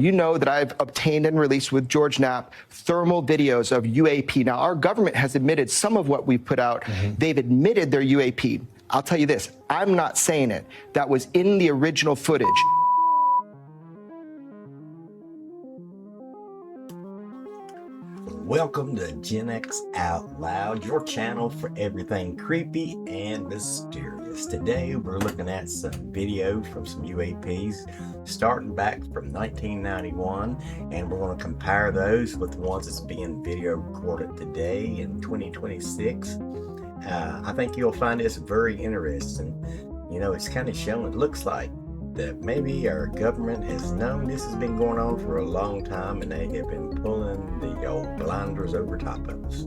You know that I've obtained and released with George Knapp thermal videos of UAP. Now, our government has admitted some of what we've put out. They've admitted they're UAP. I'll tell you this, I'm not saying it. That was in the original footage. Welcome to GenX-Out Loud, your channel for everything creepy and mysterious. Today we're looking at some video from some UAPs starting back from 1991, and we're going to compare those with the ones that's being video recorded today in 2026. I think you'll find this very interesting. You know, it's kind of showing, it looks like that maybe our government has known this has been going on for a long time and they have been pulling the old blinders over top of us.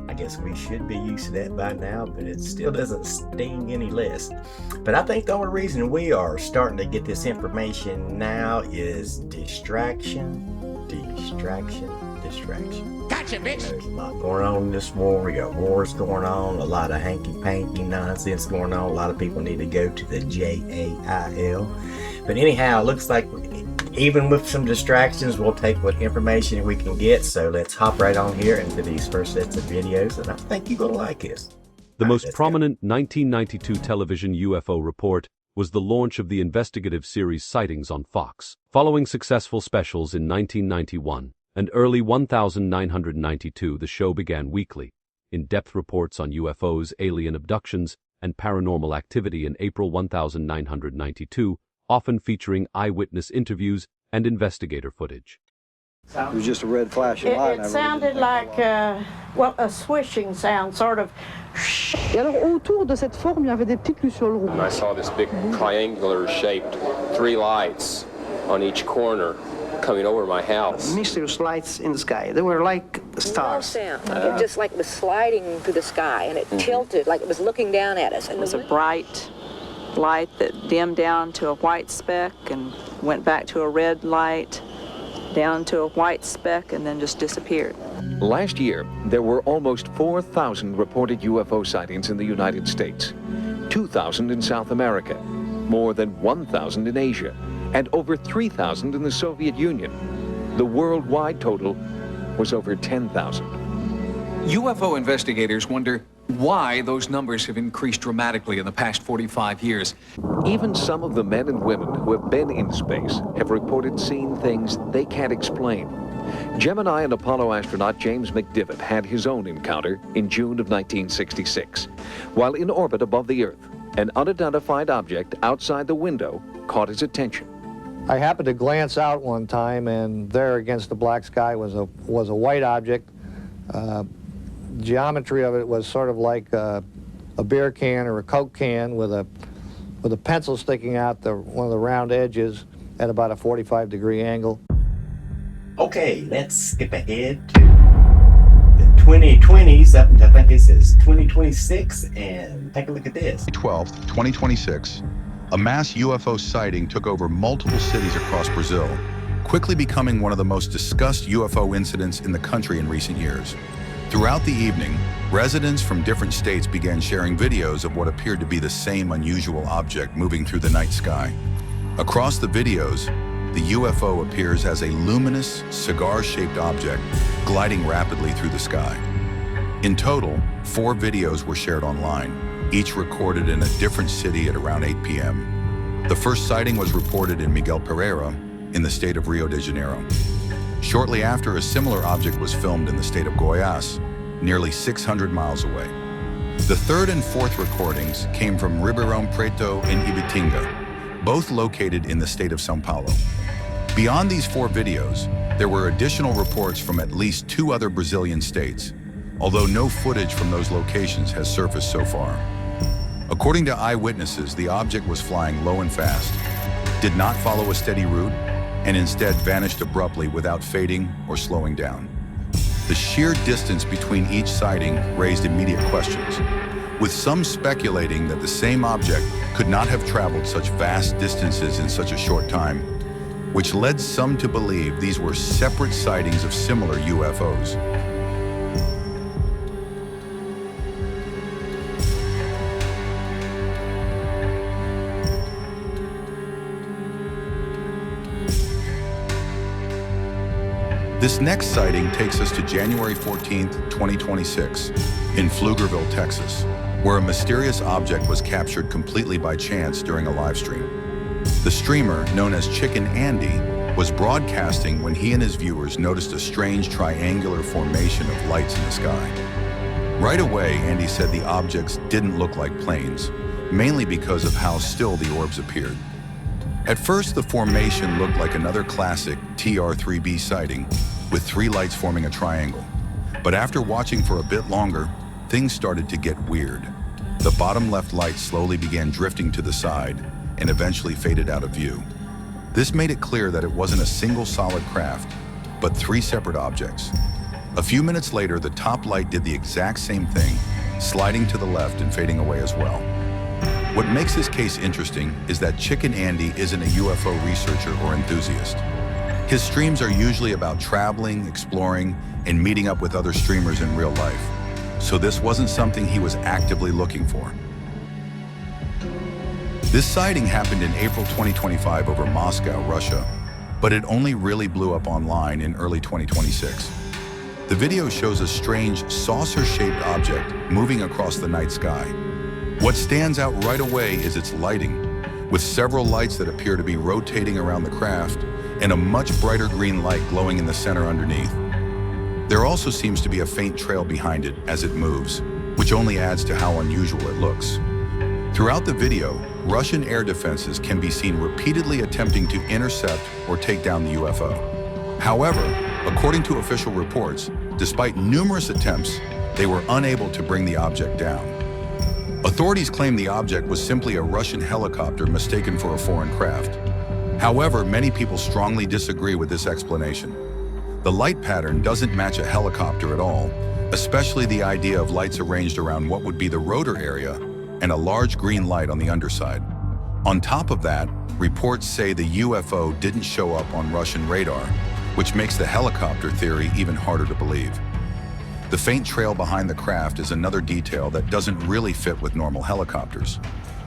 I guess we should be used to that by now, but it still doesn't sting any less. But I think the only reason we are starting to get this information now is distraction. Gotcha, bitch! There's a lot going on in this war. We got wars going on, a lot of hanky-panky nonsense going on. A lot of people need to go to the JAIL. But anyhow, it looks like even with some distractions, we'll take what information we can get. So let's hop right on here into these first sets of videos, and I think you're going to like this. The most prominent 1992 television UFO report was the launch of the investigative series Sightings on Fox. Following successful specials in 1991 and early 1992, the show began weekly, in-depth reports on UFOs, alien abductions, and paranormal activity in April 1992, often featuring eyewitness interviews and investigator footage. It was just a red flashing light. It sounded like, well, a swishing sound, sort of. Et alors, autour de cette forme, il y avait des petites lucioles rouges. And I saw this big triangular-shaped 3 lights on each corner coming over my house. Mysterious lights in the sky. They were like stars. No sound. It just like was sliding through the sky, and it tilted like it was looking down at us. It was a bright light that dimmed down to a white speck and went back to a red light, down to a white speck, and then just disappeared. Last year, there were almost 4,000 reported UFO sightings in the United States, 2,000 in South America, more than 1,000 in Asia, and over 3,000 in the Soviet Union. The worldwide total was over 10,000. UFO investigators wonder why those numbers have increased dramatically in the past 45 years. Even some of the men and women who have been in space have reported seeing things they can't explain. Gemini and Apollo astronaut James McDivitt had his own encounter in June of 1966. While in orbit above the Earth, an unidentified object outside the window caught his attention. I happened to glance out one time, and there against the black sky was a white object. Geometry of it was sort of like a beer can or a Coke can with a pencil sticking out one of the round edges at about a 45-degree angle. Okay, let's skip ahead to the 2020s up until I think this is 2026, and take a look at this. 12th, 2026, a mass UFO sighting took over multiple cities across Brazil, quickly becoming one of the most discussed UFO incidents in the country in recent years. Throughout the evening, residents from different states began sharing videos of what appeared to be the same unusual object moving through the night sky. Across the videos, the UFO appears as a luminous, cigar-shaped object gliding rapidly through the sky. In total, 4 videos were shared online, each recorded in a different city at around 8 p.m. The first sighting was reported in Miguel Pereira, in the state of Rio de Janeiro. Shortly after, a similar object was filmed in the state of Goiás, nearly 600 miles away. The third and fourth recordings came from Ribeirão Preto and Ibitinga, both located in the state of São Paulo. Beyond these 4 videos, there were additional reports from at least 2 other Brazilian states, although no footage from those locations has surfaced so far. According to eyewitnesses, the object was flying low and fast, did not follow a steady route, and instead vanished abruptly without fading or slowing down. The sheer distance between each sighting raised immediate questions, with some speculating that the same object could not have traveled such vast distances in such a short time, which led some to believe these were separate sightings of similar UFOs. This next sighting takes us to January 14th, 2026, in Pflugerville, Texas, where a mysterious object was captured completely by chance during a live stream. The streamer, known as Chicken Andy, was broadcasting when he and his viewers noticed a strange triangular formation of lights in the sky. Right away, Andy said the objects didn't look like planes, mainly because of how still the orbs appeared. At first, the formation looked like another classic TR-3B sighting, with 3 lights forming a triangle. But after watching for a bit longer, things started to get weird. The bottom left light slowly began drifting to the side and eventually faded out of view. This made it clear that it wasn't a single solid craft, but 3 separate objects. A few minutes later, the top light did the exact same thing, sliding to the left and fading away as well. What makes this case interesting is that Chicken Andy isn't a UFO researcher or enthusiast. His streams are usually about traveling, exploring, and meeting up with other streamers in real life. So this wasn't something he was actively looking for. This sighting happened in April 2025 over Moscow, Russia, but it only really blew up online in early 2026. The video shows a strange saucer-shaped object moving across the night sky. What stands out right away is its lighting, with several lights that appear to be rotating around the craft and a much brighter green light glowing in the center underneath. There also seems to be a faint trail behind it as it moves, which only adds to how unusual it looks. Throughout the video, Russian air defenses can be seen repeatedly attempting to intercept or take down the UFO. However, according to official reports, despite numerous attempts, they were unable to bring the object down. Authorities claim the object was simply a Russian helicopter mistaken for a foreign craft. However, many people strongly disagree with this explanation. The light pattern doesn't match a helicopter at all, especially the idea of lights arranged around what would be the rotor area and a large green light on the underside. On top of that, reports say the UFO didn't show up on Russian radar, which makes the helicopter theory even harder to believe. The faint trail behind the craft is another detail that doesn't really fit with normal helicopters.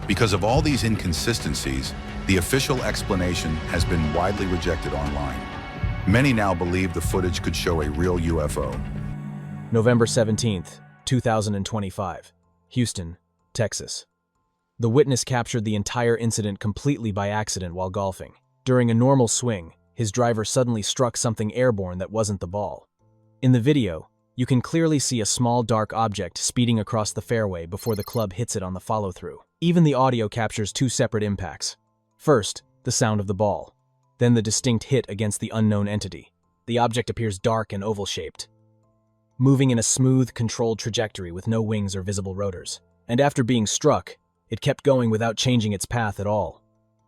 Because of all these inconsistencies, the official explanation has been widely rejected online. Many now believe the footage could show a real UFO. November 17th, 2025, Houston, Texas. The witness captured the entire incident completely by accident while golfing. During a normal swing, his driver suddenly struck something airborne that wasn't the ball. In the video, you can clearly see a small dark object speeding across the fairway before the club hits it on the follow-through. Even the audio captures 2 separate impacts. First, the sound of the ball. Then the distinct hit against the unknown entity. The object appears dark and oval-shaped, moving in a smooth, controlled trajectory with no wings or visible rotors. And after being struck, it kept going without changing its path at all,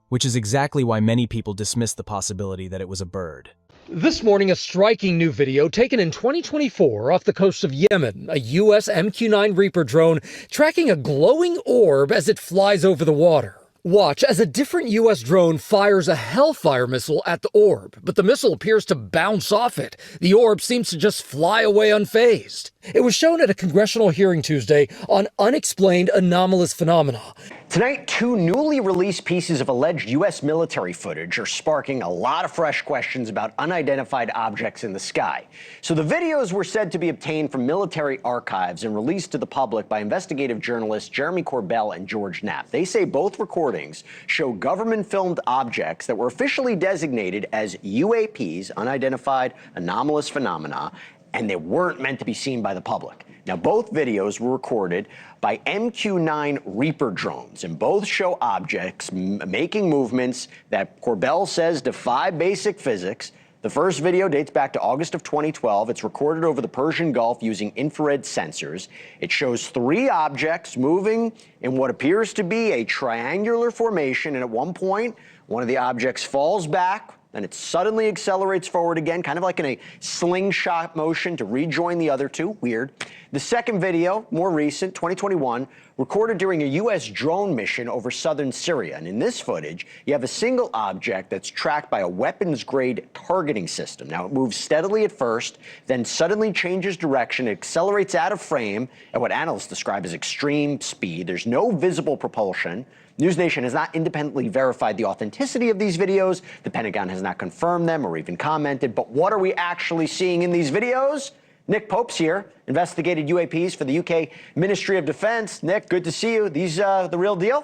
which is exactly why many people dismiss the possibility that it was a bird. This morning, a striking new video taken in 2024 off the coast of Yemen, a U.S. MQ-9 Reaper drone tracking a glowing orb as it flies over the water. Watch as a different U.S. drone fires a Hellfire missile at the orb, but the missile appears to bounce off it. The orb seems to just fly away unfazed. It was shown at a congressional hearing Tuesday on unexplained anomalous phenomena. Tonight, 2 newly released pieces of alleged U.S. military footage are sparking a lot of fresh questions about unidentified objects in the sky. So the videos were said to be obtained from military archives and released to the public by investigative journalists Jeremy Corbell and George Knapp. They say both recordings show government-filmed objects that were officially designated as UAPs, unidentified anomalous phenomena, and they weren't meant to be seen by the public. Now, both videos were recorded by MQ-9 Reaper drones, and both show objects making movements that Corbell says defy basic physics. The first video dates back to August of 2012. It's recorded over the Persian Gulf using infrared sensors. It shows 3 objects moving in what appears to be a triangular formation, and at one point, one of the objects falls back, then it suddenly accelerates forward again, kind of like in a slingshot motion to rejoin the other 2. Weird. The second video, more recent, 2021, recorded during a U.S. drone mission over southern Syria. And in this footage, you have a single object that's tracked by a weapons-grade targeting system. Now, it moves steadily at first, then suddenly changes direction, accelerates out of frame at what analysts describe as extreme speed. There's no visible propulsion. NewsNation has not independently verified the authenticity of these videos. The Pentagon has not confirmed them or even commented. But what are we actually seeing in these videos? Nick Pope's here, investigated UAPs for the UK Ministry of Defense. Nick, good to see you. These the real deal?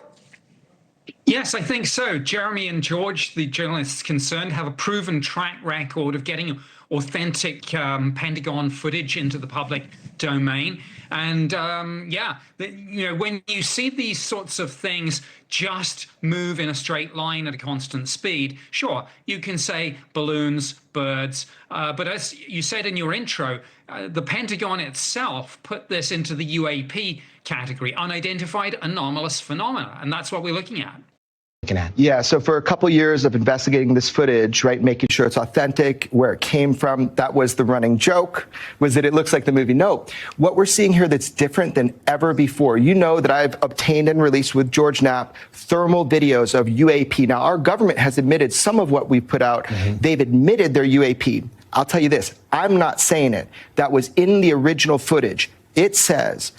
Yes, I think so. Jeremy and George, the journalists concerned, have a proven track record of getting authentic Pentagon footage into the public domain. And when you see these sorts of things just move in a straight line at a constant speed, sure, you can say balloons, birds, but as you said in your intro, the Pentagon itself put this into the UAP category, unidentified anomalous phenomena, and that's what we're looking at. Yeah, so for a couple years of investigating this footage, right, making sure it's authentic, where it came from, that was the running joke, was that it looks like the movie. No, what we're seeing here that's different than ever before, you know that I've obtained and released with George Knapp thermal videos of UAP. Now, our government has admitted some of what we've put out. They've admitted their UAP. I'll tell you this, I'm not saying it. That was in the original footage. It says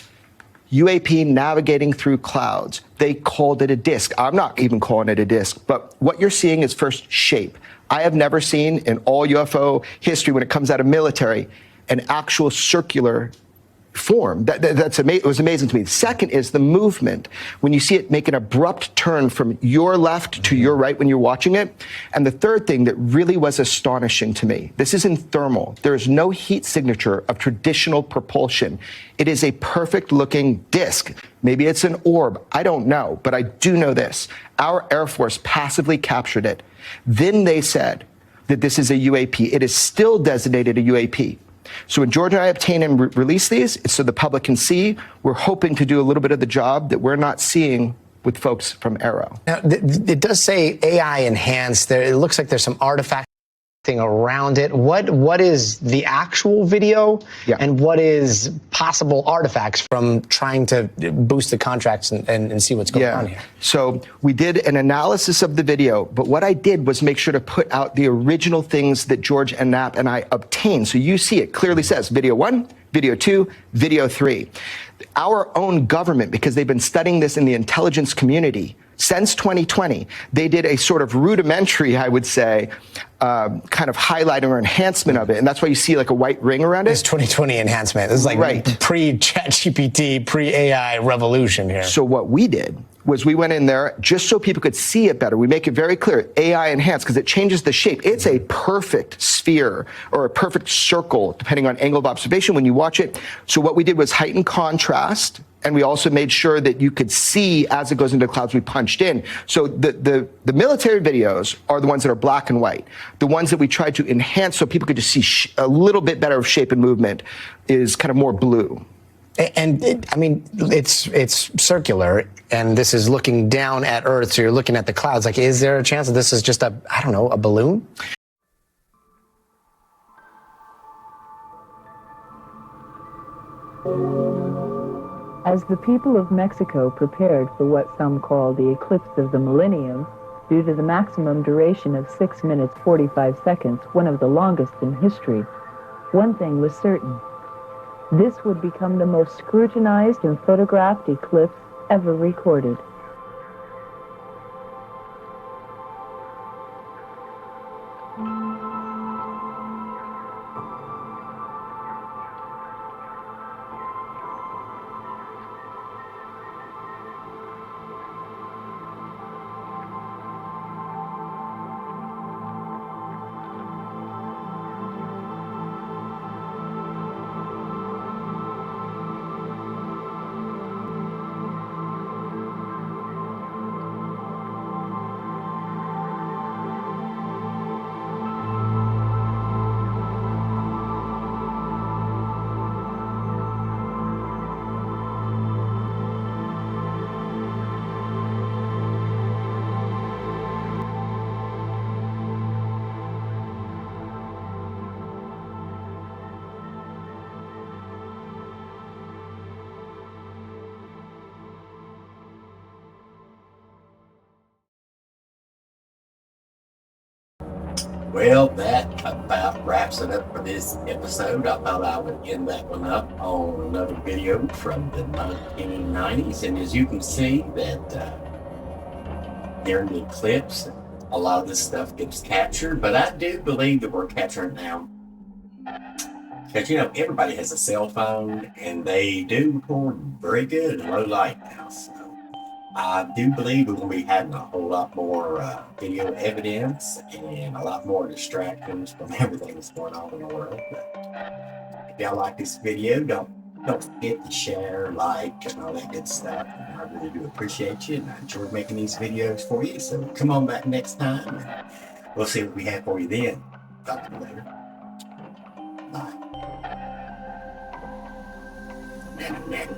UAP navigating through clouds. They called it a disk. I'm not even calling it a disk, but what you're seeing is first shape. I have never seen in all UFO history, when it comes out of military, an actual circular form. It was amazing to me. Second is the movement. When you see it make an abrupt turn from your left to your right when you're watching it. And the third thing that really was astonishing to me, this is in thermal. There is no heat signature of traditional propulsion. It is a perfect looking disk. Maybe it's an orb. I don't know, but I do know this. Our Air Force passively captured it. Then they said that this is a UAP. It is still designated a UAP. So when George and I obtain and release these, it's so the public can see. We're hoping to do a little bit of the job that we're not seeing with folks from Arrow. Now, it does say AI enhanced. There, it looks like there's some artifacting around it. What is the actual video, and what is possible artifacts from trying to boost the contracts and see what's going on here? So we did an analysis of the video, but what I did was make sure to put out the original things that George and Knapp and I obtained. So you see it clearly says video 1, video 2, video 3. Our own government, because they've been studying this in the intelligence community since 2020, they did a sort of rudimentary, I would say, kind of highlighting or enhancement of it. And that's why you see like a white ring around it. This 2020 enhancement. This is like pre-ChatGPT, pre-AI revolution here. So what we did was we went in there just so people could see it better. We make it very clear, AI enhanced, because it changes the shape. It's a perfect sphere or a perfect circle, depending on angle of observation when you watch it. So what we did was heighten contrast, and we also made sure that you could see as it goes into the clouds, we punched in. So the military videos are the ones that are black and white. The ones that we tried to enhance so people could just see a little bit better of shape and movement is kind of more blue. And it's circular, and this is looking down at Earth, so you're looking at the clouds. Like, is there a chance that this is just a balloon? As the people of Mexico prepared for what some call the eclipse of the millennium, due to the maximum duration of 6 minutes 45 seconds, one of the longest in history, one thing was certain. This would become the most scrutinized and photographed eclipse ever recorded. Well, that about wraps it up for this episode. I thought I would end that one up on another video from the 1990s. And as you can see that during the eclipse, a lot of this stuff gets captured, but I do believe that we're capturing it now. Because, you know, everybody has a cell phone and they do record very good in low light now. So I do believe we're going to be having a whole lot more video evidence and a lot more distractions from everything that's going on in the world. But if y'all like this video, don't forget to share, like, and all that good stuff. And I really do appreciate you, and I enjoy making these videos for you. So come on back next time, and we'll see what we have for you then. Talk to you later. Bye.